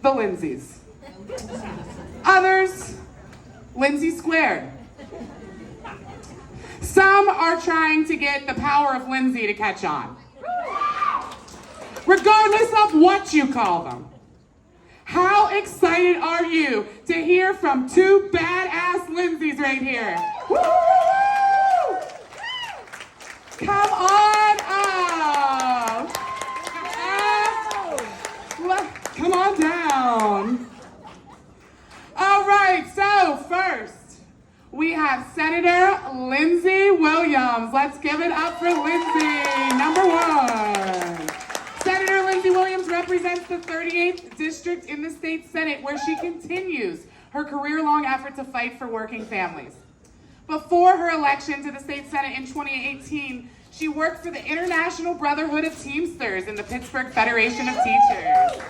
the Lindseys. Others, Lindsay squared. Some are trying to get the power of Lindsay to catch on. Regardless of what you call them. How excited are you to hear from two badass Lindseys right here? Woo! Come on up. Come on down. All right, so first, we have Senator Lindsey Williams. Let's give it up for Lindsay, number one. Senator Lindsey Williams represents the 38th District in the State Senate, where she continues her career-long effort to fight for working families. Before her election to the State Senate in 2018, she worked for the International Brotherhood of Teamsters in the Pittsburgh Federation of Teachers.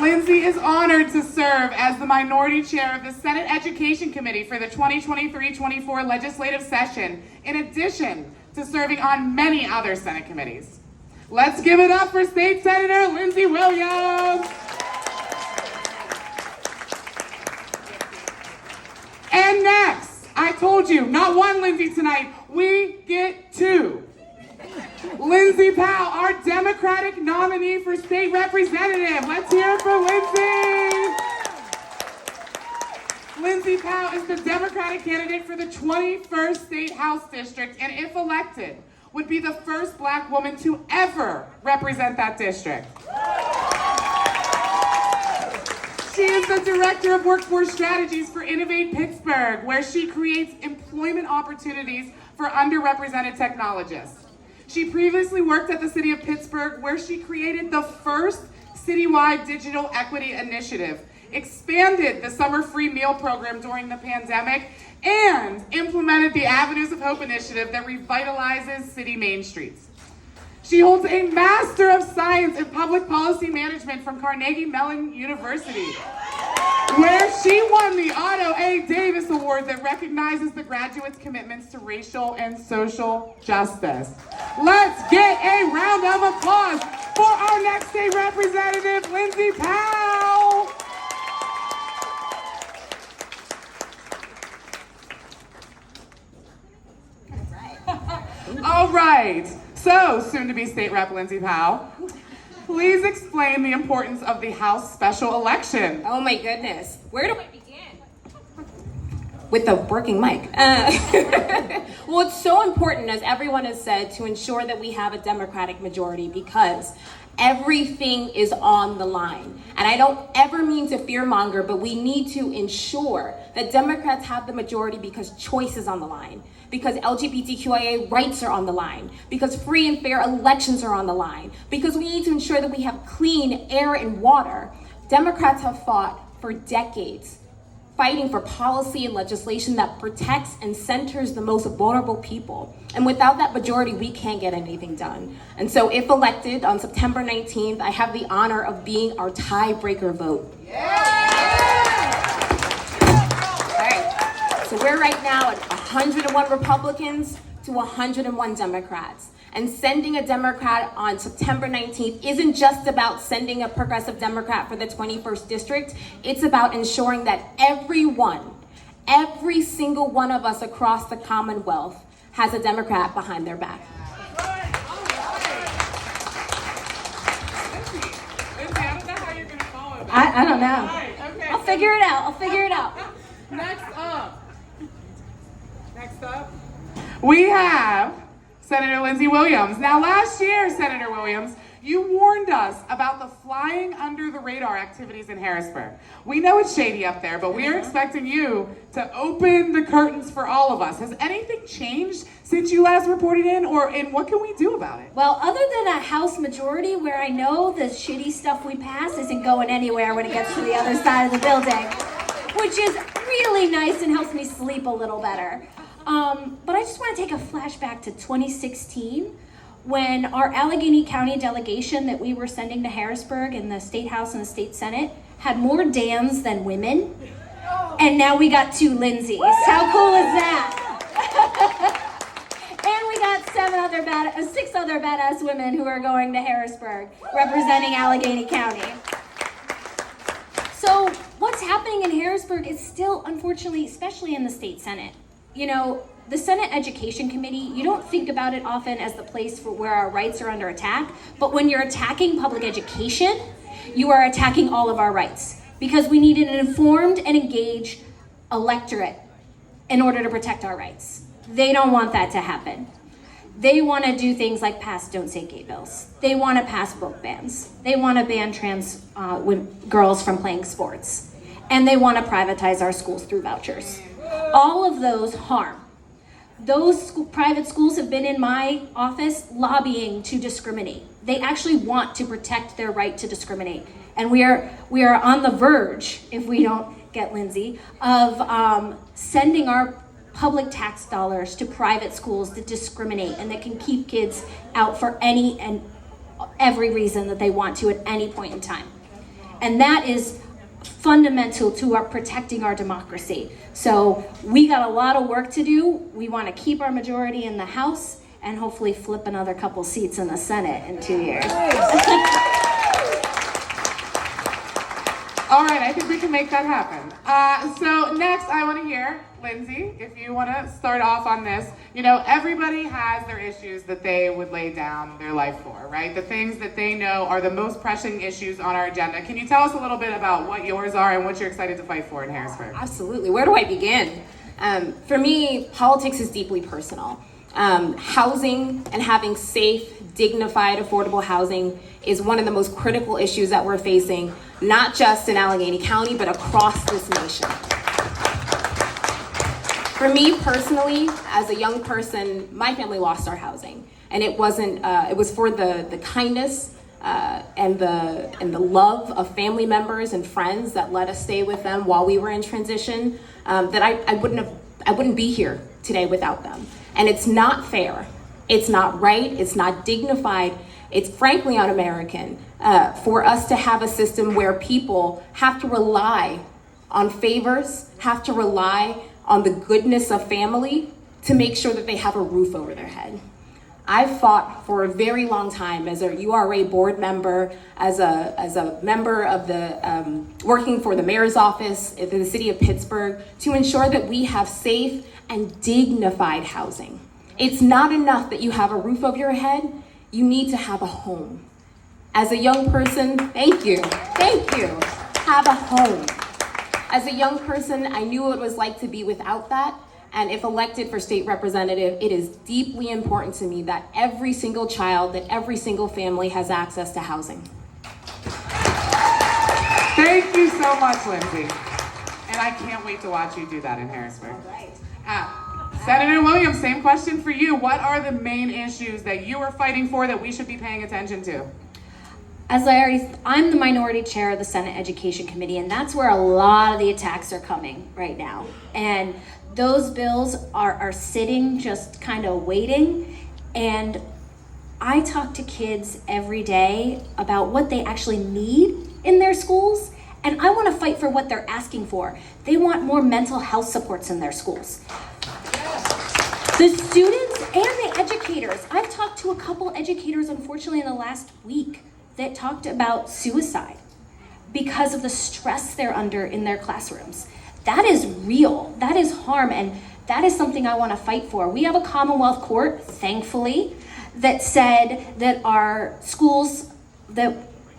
Lindsay is honored to serve as the minority chair of the Senate Education Committee for the 2023-24 legislative session, in addition to serving on many other Senate committees. Let's give it up for State Senator Lindsey Williams. And next, I told you, not one Lindsay tonight, we get two. Lindsay Powell, our Democratic nominee for state representative. Let's hear it for Lindsay. Lindsay Powell is the Democratic candidate for the 21st State House District, and if elected, would be the first Black woman to ever represent that district. She is the Director of Workforce Strategies for Innovate Pittsburgh, where she creates employment opportunities for underrepresented technologists. She previously worked at the City of Pittsburgh, where she created the first citywide digital equity initiative, expanded the summer free meal program during the pandemic, and implemented the Avenues of Hope initiative that revitalizes city main streets. She holds a Master of Science in Public Policy Management from Carnegie Mellon University, where she won the Otto A. Davis Award that recognizes the graduates' commitments to racial and social justice. Let's get a round of applause for our next state representative, Lindsay Powell. All right, so soon-to-be State Rep Lindsay Powell, please explain the importance of the House special election. Oh my goodness, where do I begin? With the working mic. Well, it's so important, as everyone has said, to ensure that we have a Democratic majority, because everything is on the line. And I don't ever mean to fearmonger, but we need to ensure that Democrats have the majority because choice is on the line, because LGBTQIA rights are on the line, because free and fair elections are on the line, because we need to ensure that we have clean air and water. Democrats have fought for decades fighting for policy and legislation that protects and centers the most vulnerable people. And without that majority, we can't get anything done. And so if elected on September 19th, I have the honor of being our tiebreaker vote. All right, so we're right now at 101 Republicans to 101 Democrats. And sending a Democrat on September 19th isn't just about sending a progressive Democrat for the 21st District. It's about ensuring that every single one of us across the Commonwealth has a Democrat behind their back. Lindsay, I don't know how you're going to follow that. I don't know. Right, okay, I'll figure it out. Next up, we have Senator Lindsey Williams. Now, last year, Senator Williams, you warned us about the flying under the radar activities in Harrisburg. We know it's shady up there, but we are expecting you to open the curtains for all of us. Has anything changed since you last reported in, and what can we do about it? Well, other than a House majority where I know the shitty stuff we pass isn't going anywhere when it gets to the other side of the building, which is really nice and helps me sleep a little better. But I just want to take a flashback to 2016 when our Allegheny County delegation that we were sending to Harrisburg in the State House and the State Senate had more Dans than women. And now we got two Lindseys. How cool is that? And we got six other badass women who are going to Harrisburg representing Allegheny County. So what's happening in Harrisburg is still, unfortunately, especially in the state Senate, you know, the Senate Education Committee, you don't think about it often as the place for where our rights are under attack, but when you're attacking public education, you are attacking all of our rights, because we need an informed and engaged electorate in order to protect our rights. They don't want that to happen. They want to do things like pass Don't Say Gay bills. They want to pass book bans. They want to ban trans girls from playing sports. And they want to privatize our schools through vouchers. All of those harm. Those private schools have been in my office lobbying to discriminate. They actually want to protect their right to discriminate. And we are on the verge, if we don't get Lindsay, of sending our public tax dollars to private schools that discriminate and that can keep kids out for any and every reason that they want to at any point in time. And that is fundamental to our protecting our democracy. So we got a lot of work to do. We want to keep our majority in the House and hopefully flip another couple seats in the Senate in 2 years. All right, I think we can make that happen. So next I want to hear, Lindsay, if you want to start off on this. You know, everybody has their issues that they would lay down their life for, right? The things that they know are the most pressing issues on our agenda. Can you tell us a little bit about what yours are and what you're excited to fight for in Harrisburg? Absolutely. Where do I begin? For me, politics is deeply personal. Housing and having safe, dignified, affordable housing is one of the most critical issues that we're facing, not just in Allegheny County, but across this nation. For me personally, as a young person, my family lost our housing, and it wasn't. It was for the kindness and the love of family members and friends that let us stay with them while we were in transition. That I wouldn't be here today without them. And it's not fair. It's not right. It's not dignified. It's frankly un-American for us to have a system where people have to rely on favors, have to rely on the goodness of family to make sure that they have a roof over their head. I've fought for a very long time as a URA board member, as a member of the, working for the mayor's office in the city of Pittsburgh, to ensure that we have safe and dignified housing. It's not enough that you have a roof over your head, you need to have a home. As a young person, thank you, have a home. As a young person, I knew what it was like to be without that. And if elected for state representative, it is deeply important to me that every single child, that every single family has access to housing. Thank you so much, Lindsay. And I can't wait to watch you do that in Harrisburg. Senator Williams, same question for you. What are the main issues that you are fighting for that we should be paying attention to? I'm the minority chair of the Senate Education Committee, and that's where a lot of the attacks are coming right now. And those bills are sitting, just kind of waiting. And I talk to kids every day about what they actually need in their schools, and I want to fight for what they're asking for. They want more mental health supports in their schools. The students and the educators. I've talked to a couple educators, unfortunately, in the last week that talked about suicide because of the stress they're under in their classrooms. That is real, that is harm, and that is something I want to fight for. We have a Commonwealth Court, thankfully, that said that our schools, that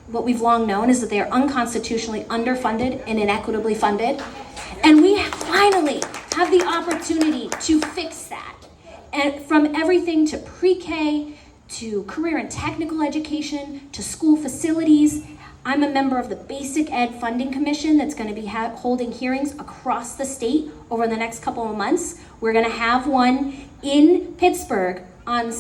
what we've long known is that they are unconstitutionally underfunded and inequitably funded. And we finally have the opportunity to fix that. And from everything to pre-K, to career and technical education, to school facilities. I'm a member of the Basic Ed Funding Commission that's going to be holding hearings across the state over the next couple of months. We're going to have one in Pittsburgh on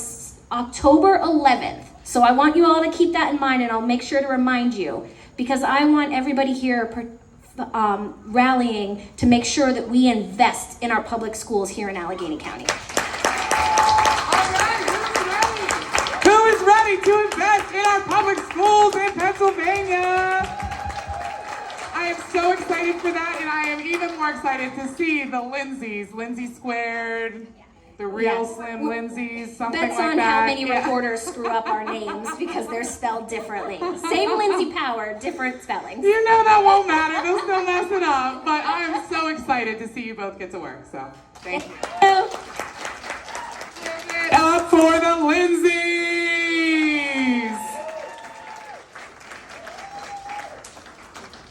October 11th. So I want you all to keep that in mind, and I'll make sure to remind you, because I want everybody here rallying to make sure that we invest in our public schools here in Allegheny County. Ready to invest in our public schools in Pennsylvania. I am so excited for that, and I am even more excited to see the Lindseys, Lindsay Squared, The real Yes. Slim Lindseys, something Bets like on that. how many Yeah. reporters screw up our names because they're spelled differently. Same Lindsay Powell, different spellings. You know that won't matter. They'll still mess it up. But I am so excited to see you both get to work. So thank you. So, Give it up for the Lindsay.